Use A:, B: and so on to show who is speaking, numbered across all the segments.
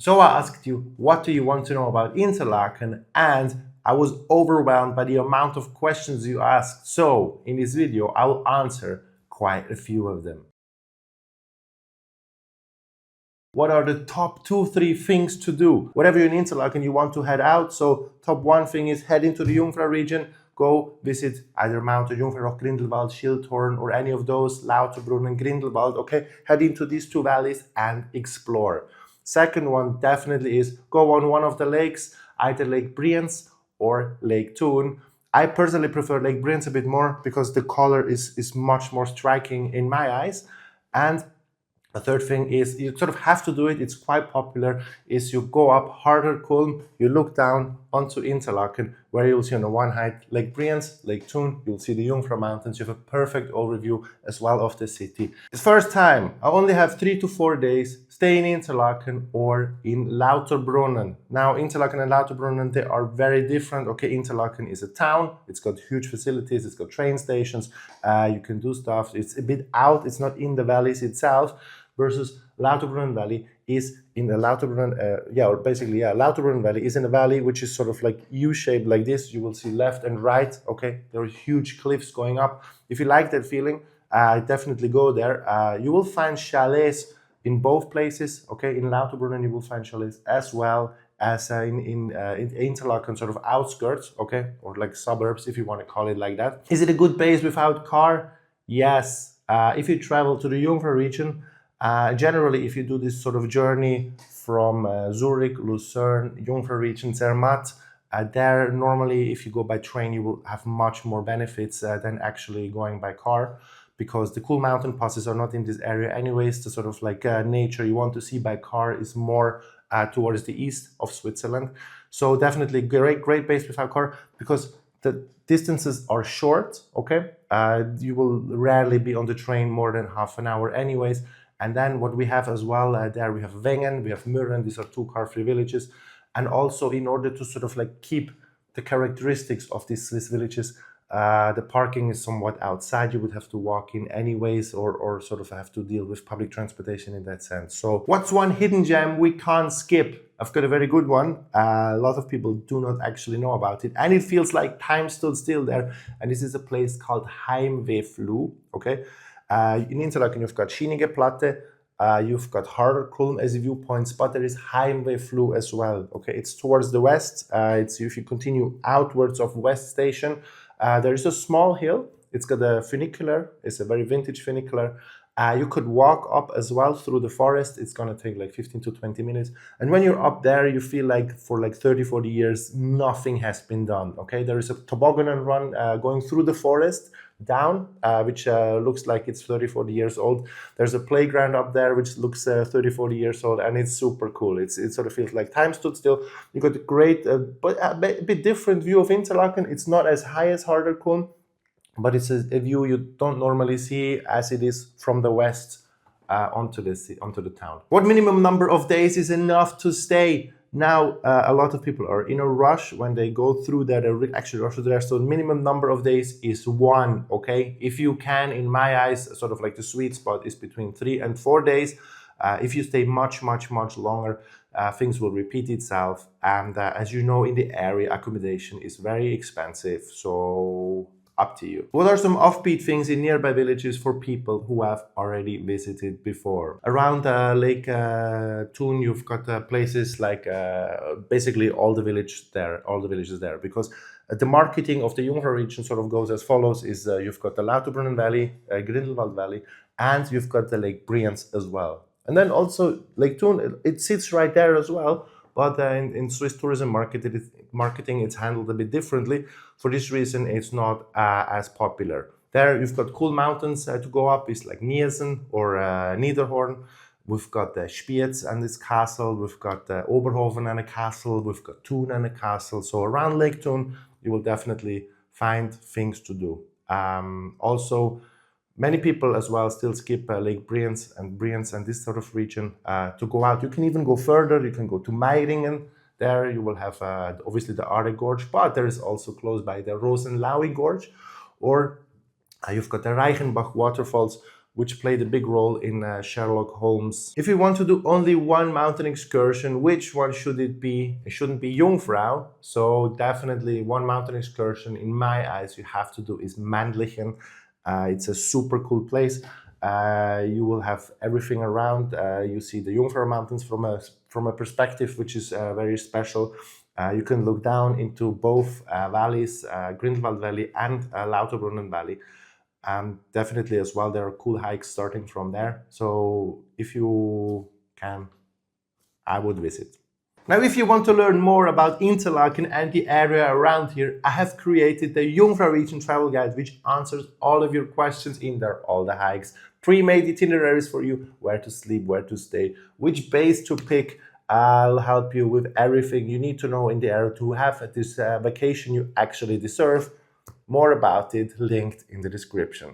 A: So I asked you, what do you want to know about Interlaken? And I was overwhelmed by the amount of questions you asked. So in this video, I will answer quite a few of them. What are the top 2-3 things to do? Whatever you're in Interlaken, you want to head out. So top one thing is head into the Jungfrau region. Go visit either Mount Jungfrau, Grindelwald, Schilthorn, or any of those, Lauterbrunnen, Grindelwald. Okay, head into these two valleys and explore. Second one definitely is go on one of the lakes, either Lake Brienz or Lake Thun. I personally prefer Lake Brienz a bit more because the color is much more striking in my eyes. And a third thing is you sort of have to do it, it's quite popular, is you go up Harderkulm, you look down onto Interlaken, where you'll see on the one height Lake Brienz, Lake Thun, you'll see the Jungfrau Mountains, you have a perfect overview as well of the city. The first time, I only have 3 to 4 days, stay in Interlaken or in Lauterbrunnen. Now Interlaken and Lauterbrunnen, they are very different. Okay, Interlaken is a town, it's got huge facilities, it's got train stations, you can do stuff, it's a bit out, it's not in the valleys itself, versus Lauterbrunnen Valley is in the Lauterbrunnen, Lauterbrunnen Valley is in a valley which is sort of like U-shaped like this. You will see left and right, okay? There are huge cliffs going up. If you like that feeling, definitely go there. You will find chalets in both places, okay? In Lauterbrunnen, you will find chalets as well as in Interlaken sort of outskirts, okay? Or like suburbs, if you want to call it like that. Is it a good base without car? Yes. If you travel to the Jungfrau region, generally, if you do this sort of journey from Zurich, Lucerne, Jungfrau region, Zermatt, there normally if you go by train you will have much more benefits than actually going by car, because the cool mountain passes are not in this area anyways. The sort of like nature you want to see by car is more towards the east of Switzerland. So definitely great base without car, because the distances are short, okay? You will rarely be on the train more than half an hour anyways. And then what we have as well, there we have Wengen, we have Mürren, these are 2 car-free villages. And also in order to sort of like keep the characteristics of these Swiss villages, the parking is somewhat outside. You would have to walk in anyways, or sort of have to deal with public transportation in that sense. So what's one hidden gem we can't skip? I've got a very good one. A lot of people do not actually know about it. And it feels like time stood still there. And this is a place called Heimwehfluh, okay? In Interlaken, you've got Schienige Platte, you've got Harderkulm as viewpoints, but there is Heimwehfluh as well. Okay, it's towards the west. It's if you continue outwards of West Station, there is a small hill. It's got a funicular. It's a very vintage funicular. You could walk up as well through the forest. It's going to take like 15 to 20 minutes. And when you're up there, you feel like for like 30, 40 years, nothing has been done. Okay, there is a toboggan and run going through the forest down, which looks like it's 30, 40 years old. There's a playground up there, which looks 30, 40 years old, and it's super cool. It sort of feels like time stood still. You got a great, but a bit different view of Interlaken. It's not as high as Harderkulm, but it's a view you don't normally see as it is from the west onto the town. What minimum number of days is enough to stay? Now, a lot of people are in a rush when they go through that, actually rush there. So the minimum number of days is 1, okay? If you can, in my eyes, sort of like the sweet spot is between 3 and 4 days. If you stay much longer, things will repeat itself. And as you know, in the area, accommodation is very expensive. So up to you. What are some offbeat things in nearby villages for people who have already visited before? Around Lake Thun, you've got places like basically all the villages there, because the marketing of the Jungfrau region sort of goes as follows: is you've got the Lauterbrunnen Valley, Grindelwald Valley, and you've got the Lake Brienz as well. And then also Lake Thun, it sits right there as well. But in Swiss tourism marketing, it's handled a bit differently. For this reason, it's not as popular. There, you've got cool mountains to go up. It's like Niesen or Niederhorn. We've got the Spiez and this castle. We've got Oberhofen and a castle. We've got Thun and a castle. So around Lake Thun, you will definitely find things to do. Also, many people as well still skip Lake Brienz and this sort of region to go out. You can even go further. You can go to Meiringen. There you will have obviously the Aare Gorge, but there is also close by the Rosenlaui Gorge, or you've got the Reichenbach waterfalls, which played a big role in Sherlock Holmes. If you want to do only one mountain excursion, which one should it be? It shouldn't be Jungfrau, so definitely one mountain excursion in my eyes you have to do is Männlichen. It's a super cool place. You will have everything around. You see the Jungfrau Mountains from a perspective which is very special. You can look down into both valleys, Grindelwald Valley and Lauterbrunnen Valley. Definitely as well, there are cool hikes starting from there. So if you can, I would visit. Now, if you want to learn more about Interlaken and the area around here, I have created the Jungfrau region travel guide, which answers all of your questions in there, all the hikes, pre-made itineraries for you, where to sleep, where to stay, which base to pick. I'll help you with everything you need to know in the area to have this vacation you actually deserve. More about it linked in the description.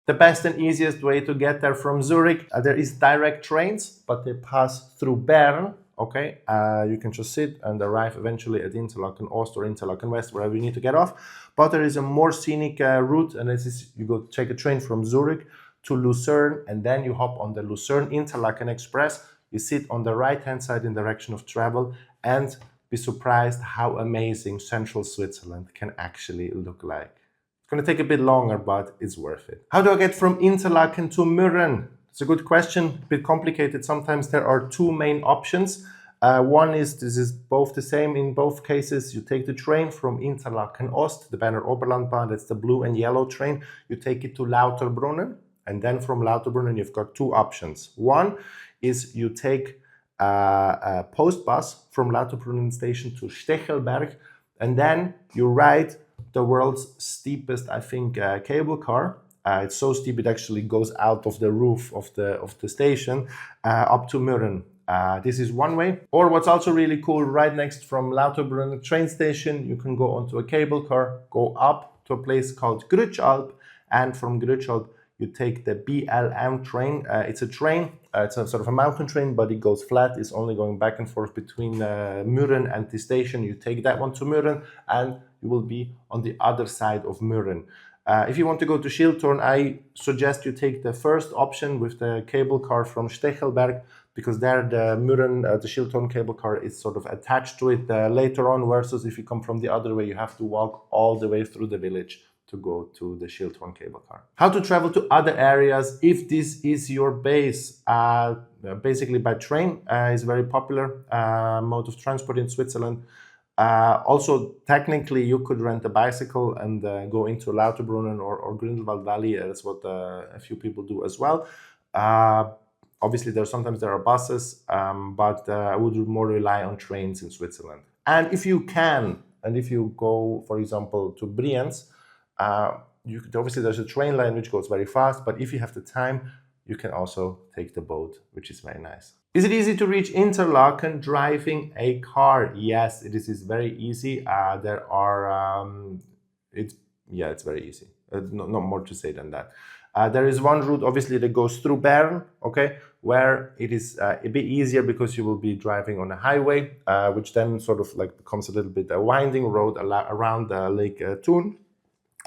A: The best and easiest way to get there from Zurich, there is direct trains, but they pass through Bern. Okay, you can just sit and arrive eventually at Interlaken Ost or Interlaken West, wherever you need to get off. But there is a more scenic route, and this is you go take a train from Zurich to Lucerne, and then you hop on the Lucerne Interlaken Express. You sit on the right-hand side in direction of travel, and be surprised how amazing central Switzerland can actually look like. It's going to take a bit longer, but it's worth it. How do I get from Interlaken to Mürren? It's a good question, a bit complicated. Sometimes there are two main options. One is, this is both the same in both cases. You take the train from Interlaken Ost, the Berner Oberlandbahn, that's the blue and yellow train. You take it to Lauterbrunnen, and then from Lauterbrunnen you've got two options. One is you take a post bus from Lauterbrunnen station to Stechelberg, and then you ride the world's steepest, I think, cable car. It's so steep it actually goes out of the roof of the station up to Mürren. This is one way. Or what's also really cool, right next from Lauterbrunnen train station, you can go onto a cable car, go up to a place called Grütschalp, and from Grütschalp you take the BLM train. It's a train, it's a sort of a mountain train, but it goes flat. It's only going back and forth between Mürren and the station. You take that one to Mürren, and you will be on the other side of Mürren. If you want to go to Schilthorn, I suggest you take the first option with the cable car from Stechelberg, because there the Mürren, the Schilthorn cable car is sort of attached to it later on, versus if you come from the other way, you have to walk all the way through the village to go to the Schilthorn cable car. How to travel to other areas if this is your base? Basically by train is a very popular mode of transport in Switzerland. Also, technically, you could rent a bicycle and go into Lauterbrunnen or Grindelwald Valley. That's what a few people do as well. Obviously, sometimes there are buses, but I would more rely on trains in Switzerland. And if you can, and if you go, for example, to Brienz, obviously there's a train line which goes very fast, but if you have the time, you can also take the boat, which is very nice. Is it easy to reach Interlaken driving a car? Yes, it is very easy. It's very easy. Not more to say than that. There is one route, obviously, that goes through Bern, okay, where it is a bit easier because you will be driving on a highway, which then sort of like becomes a little bit a winding road around Lake Thun.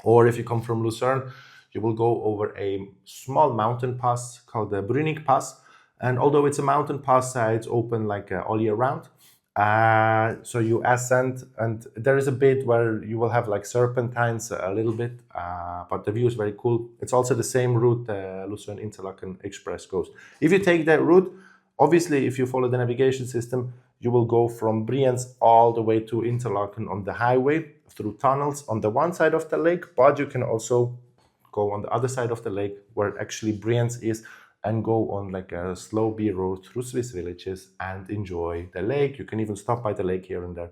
A: Or if you come from Lucerne, you will go over a small mountain pass called the Brünig Pass. And although it's a mountain pass, it's open like all year round. So you ascend, and there is a bit where you will have like serpentines a little bit, but the view is very cool. It's also the same route Lucerne Interlaken Express goes. If you take that route, obviously if you follow the navigation system, you will go from Brienz all the way to Interlaken on the highway through tunnels on the one side of the lake, but you can also go on the other side of the lake where actually Brienz is, and go on like a slow B road through Swiss villages and enjoy the lake. You can even stop by the lake here and there.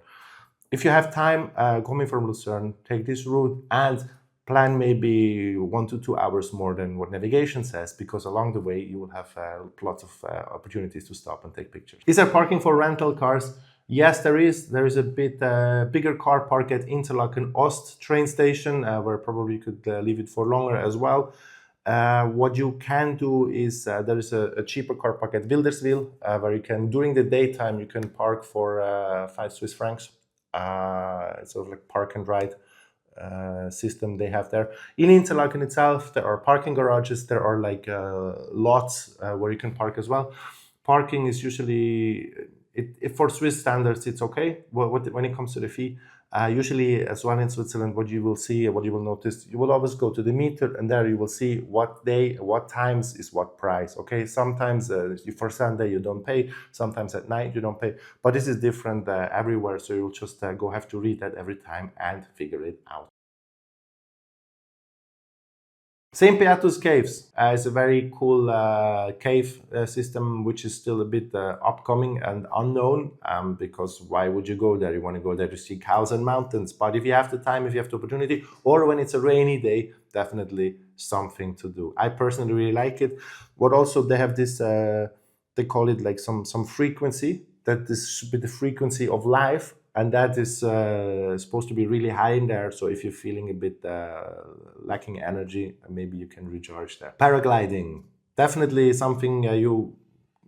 A: If you have time coming from Lucerne, take this route and plan maybe 1 to 2 hours more than what navigation says, because along the way you will have lots of opportunities to stop and take pictures. Is there parking for rental cars? Yes, there is. There is a bit bigger car park at Interlaken Ost train station, where probably you could leave it for longer as well. What you can do is there is a cheaper car park at Wilderswil, where you can, during the daytime, you can park for 5 Swiss francs. It's sort of like park and ride. system they have there. In Interlaken itself, there are parking garages, there are like lots where you can park as well. Parking is usually, for Swiss standards, it's okay. When it comes to the fee, usually as well in Switzerland, what you will see, what you will notice, you will always go to the meter, and there you will see what day, what times is what price. Okay, sometimes for Sunday you don't pay, sometimes at night you don't pay, but this is different everywhere. So you'll just have to read that every time and figure it out. St. Beatus Caves is a very cool cave system, which is still a bit upcoming and unknown, because why would you go there? You want to go there to see cows and mountains. But if you have the time, if you have the opportunity, or when it's a rainy day, definitely something to do. I personally really like it. What also, they have this, they call it like some frequency, that this should be the frequency of life. And that is supposed to be really high in there. So if you're feeling a bit lacking energy, maybe you can recharge there. Paragliding, definitely something you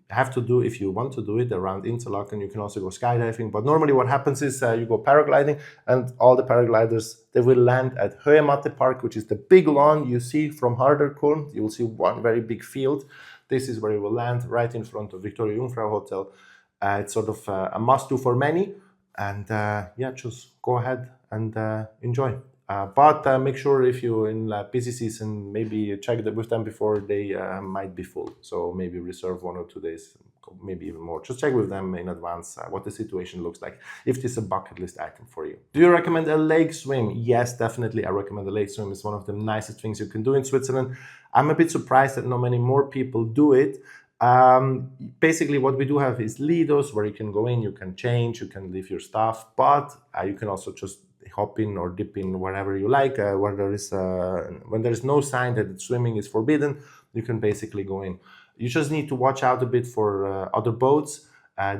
A: have to do if you want to do it around Interlaken. You can also go skydiving. But normally what happens is you go paragliding, and all the paragliders, they will land at Zermatt Park, which is the big lawn you see from Harderkund. You will see one very big field. This is where you will land, right in front of Victoria Jungfrau Hotel. It's sort of a must-do for many. And yeah, just go ahead and enjoy. But make sure if you're in busy season, maybe check with them before they might be full. So maybe reserve 1 or 2 days, maybe even more. Just check with them in advance what the situation looks like, if this is a bucket list item for you. Do you recommend a lake swim? Yes, definitely. I recommend a lake swim. It's one of the nicest things you can do in Switzerland. I'm a bit surprised that not many more people do it. Basically what we do have is lidos where you can go in, you can change, you can leave your stuff, but you can also just hop in or dip in wherever you like. Where there is when there is no sign that swimming is forbidden, you can basically go in. You just need to watch out a bit for other boats.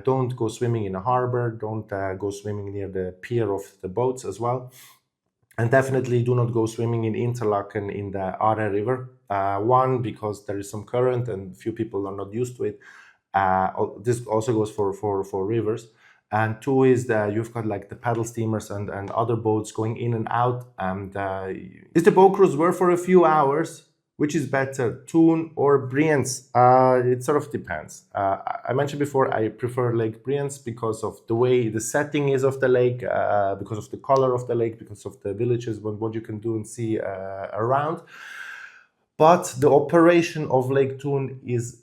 A: Don't go swimming in a harbor, don't go swimming near the pier of the boats as well. And definitely do not go swimming in Interlaken in the Aare River. One, because there is some current and few people are not used to it. This also goes for rivers. And two is that you've got like the paddle steamers and other boats going in and out. And is the boat cruise worth for a few hours? Which is better, Thun or Brienz? It sort of depends. I mentioned before, I prefer Lake Brienz because of the way the setting is of the lake, because of the color of the lake, because of the villages, what you can do and see around. But the operation of Lake Thun is,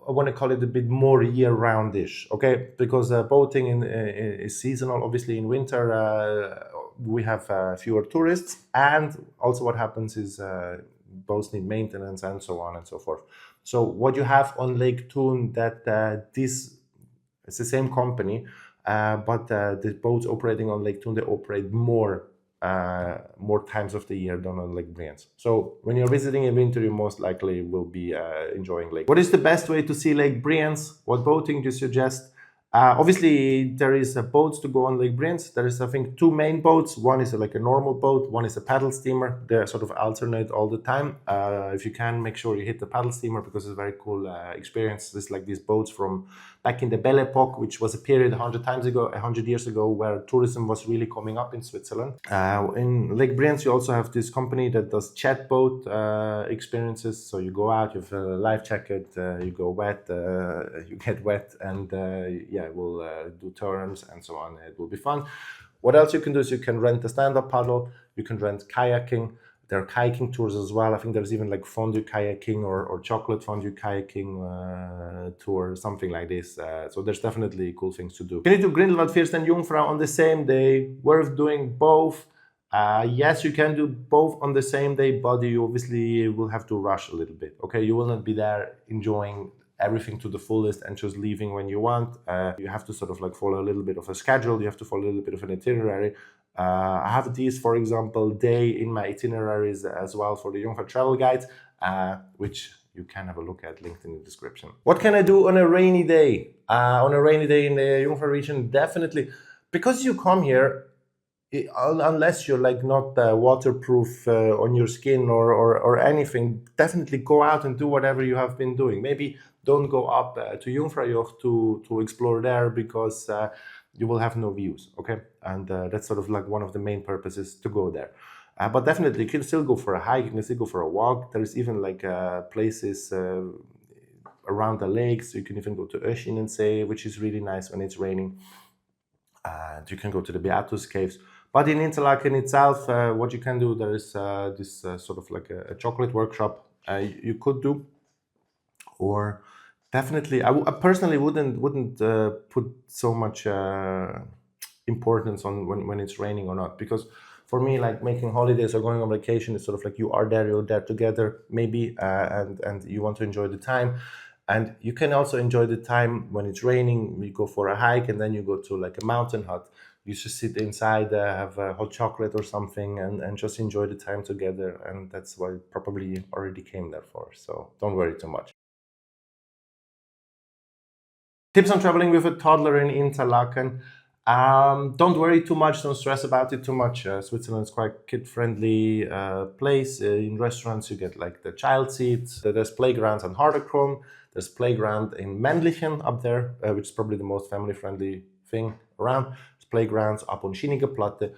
A: I want to call it a bit more year-roundish, okay? Because boating is seasonal. Obviously, in winter, we have fewer tourists. And also what happens is boats need maintenance and so on and so forth. So what you have on Lake Thun, that it's the same company, but the boats operating on Lake Thun, they operate more times of the year than on Lake Brienz. So when you're visiting in winter, you most likely will be enjoying Lake. What is the best way to see Lake Brienz? What boating do you suggest? Obviously, there is boats to go on Lake Brienz. There is, I think, 2 main boats. One is like a normal boat. One is a paddle steamer. They sort of alternate all the time. If you can, make sure you hit the paddle steamer because it's a very cool experience. It's like these boats from back in the Belle Epoque, which was a period 100 years ago, where tourism was really coming up in Switzerland. In Lake Brienz, you also have this company that does jet boat experiences. So you go out, you have a life jacket, you go wet, you get wet, and yeah, we'll do turns and so on. It will be fun. What else you can do is you can rent a stand-up paddle, you can rent kayaking. There are kayaking tours as well. I think there's even like fondue kayaking or chocolate fondue kayaking tour, something like this. So there's definitely cool things to do. Can you do Grindelwald First and Jungfrau on the same day? Worth doing both? Yes, you can do both on the same day, but you obviously will have to rush a little bit. Okay, you will not be there enjoying everything to the fullest and just leaving when you want. You have to sort of like follow a little bit of a schedule. You have to follow a little bit of an itinerary. I have these, for example, day in my itineraries as well for the Jungfrau travel guide, which you can have a look at, linked in the description. What can I do on a rainy day? On a rainy day in the Jungfrau region, definitely, because you come here, unless you're like not waterproof on your skin or anything, definitely go out and do whatever you have been doing. Maybe don't go up to Jungfraujoch to explore there, because you will have no views, okay? And that's sort of like one of the main purposes to go there. But definitely, you can still go for a hike, you can still go for a walk. There's even like places around the lakes. You can even go to Oeschinensee, which is really nice when it's raining. And you can go to the Beatus Caves. But in Interlaken itself, what you can do, there is this sort of like a chocolate workshop you could do. Or definitely, I personally wouldn't put so much importance on when it's raining or not, because for me, like making holidays or going on vacation is sort of like you're there together, maybe, and you want to enjoy the time. And you can also enjoy the time when it's raining. You go for a hike and then you go to like a mountain hut. You just sit inside, have a hot chocolate or something, and just enjoy the time together. And that's what probably you already came there for. So don't worry too much. Tips on traveling with a toddler in Interlaken. Don't worry too much, don't stress about it too much. Switzerland is quite kid-friendly place. In restaurants, you get like the child seats. There's playgrounds on Harderkron. There's playground in Männlichen up there, which is probably the most family-friendly thing around. There's playgrounds up on Schienige Platte,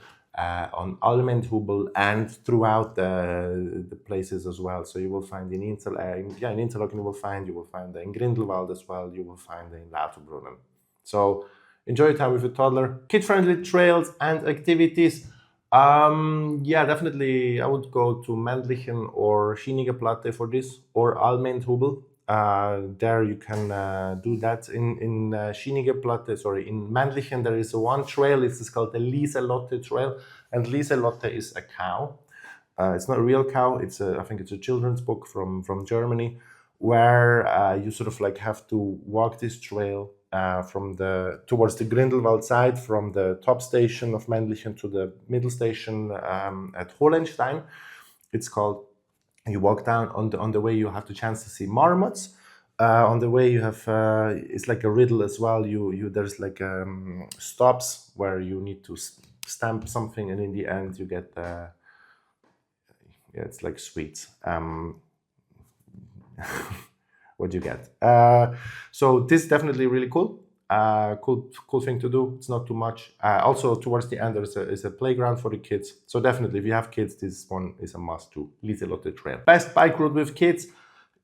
A: on Almendhubel, and throughout the places as well. So you will find in Interlaken you will find in Grindelwald as well. You will find in Lauterbrunnen. So enjoy your time with your toddler. Kid-friendly trails and activities. Yeah, definitely I would go to Männlichen or Schienige Platte for this, or Almendhubel. There you can do that. In Schienige Platte, in Männlichen, there is one trail. It's called the Lieselotte Trail, and Lieselotte is a cow. It's not a real cow. I think it's a children's book from Germany, where you sort of like have to walk this trail towards the Grindelwald side, from the top station of Männlichen to the middle station at Hohenstein. It's called. You walk down on the way. You have the chance to see marmots. On the way, you have it's like a riddle as well. There's like stops where you need to stamp something, and in the end, you get it's like sweets. What do you get? So this is definitely really cool. Cool thing to do. It's not too much. Also, towards the end, there's a playground for the kids. So definitely, if you have kids, this one is a must too. Lieselotte Trail. Best bike route with kids.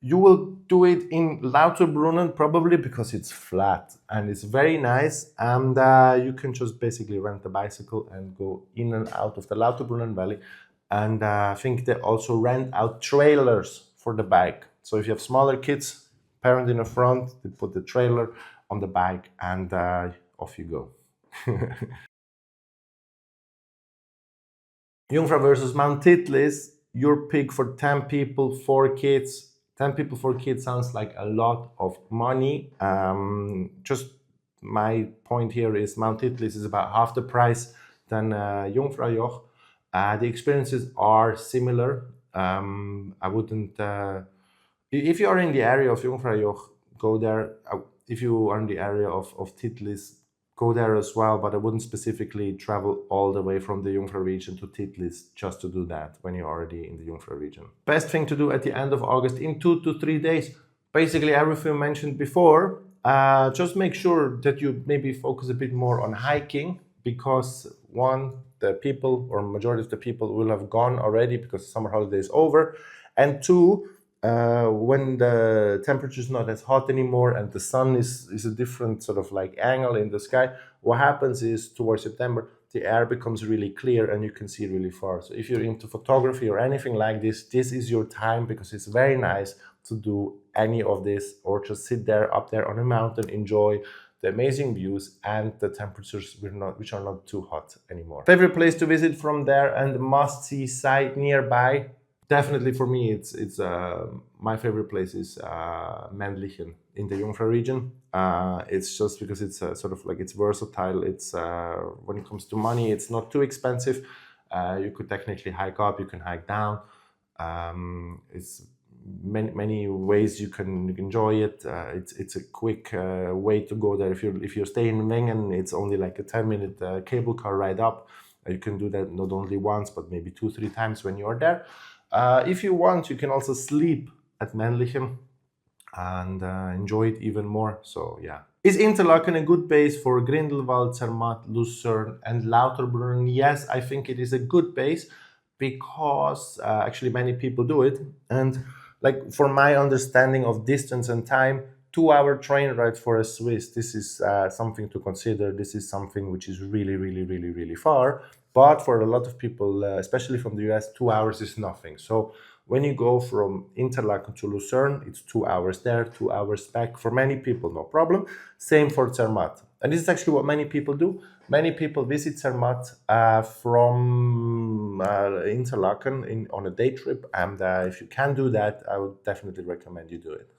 A: You will do it in Lauterbrunnen probably, because it's flat and it's very nice. And you can just basically rent a bicycle and go in and out of the Lauterbrunnen Valley. And I think they also rent out trailers for the bike. So if you have smaller kids, parent in the front, they put the trailer on the bike, and off you go. Jungfrau versus Mount Titlis, your pick for 10 people, 4 kids. 10 people, 4 kids sounds like a lot of money. Just my point here is Mount Titlis is about half the price than Jungfraujoch. The experiences are similar. I wouldn't... if you are in the area of Jungfraujoch, go there. If you are in the area of Titlis, go there as well, but I wouldn't specifically travel all the way from the Jungfrau region to Titlis just to do that when you're already in the Jungfrau region. Best thing to do at the end of August in 2 to 3 days. Basically everything mentioned before. Just make sure that you maybe focus a bit more on hiking, because one, the people or majority of the people will have gone already because summer holiday is over, and two, when the temperature is not as hot anymore and the sun is a different sort of like angle in the sky, what happens is towards September, the air becomes really clear and you can see really far. So if you're into photography or anything like this, this is your time, because it's very nice to do any of this, or just sit there up there on a mountain, enjoy the amazing views and the temperatures which are not too hot anymore. Favorite place to visit from there and must-see site nearby? Definitely for me, it's my favorite place is Männlichen in the Jungfrau region. It's just because it's sort of like it's versatile. It's when it comes to money, it's not too expensive. You could technically hike up, you can hike down. It's many ways you can enjoy it. It's a quick way to go there. If you're staying in Wengen, it's only like a 10-minute cable car ride up. You can do that not only once, but maybe 2-3 times when you are there. If you want, you can also sleep at Männlichen and enjoy it even more. So yeah. Is Interlaken a good base for Grindelwald, Zermatt, Lucerne and Lauterbrunnen? Yes, I think it is a good base. because actually many people do it. And like for my understanding of distance and time, 2 hour train ride for a Swiss, this is something to consider. This is something which is really, really, really, really far. But for a lot of people, especially from the US, 2 hours is nothing. So when you go from Interlaken to Lucerne, it's 2 hours there, 2 hours back. For many people, no problem. Same for Zermatt. And this is actually what many people do. Many people visit Zermatt from Interlaken on a day trip. And if you can do that, I would definitely recommend you do it.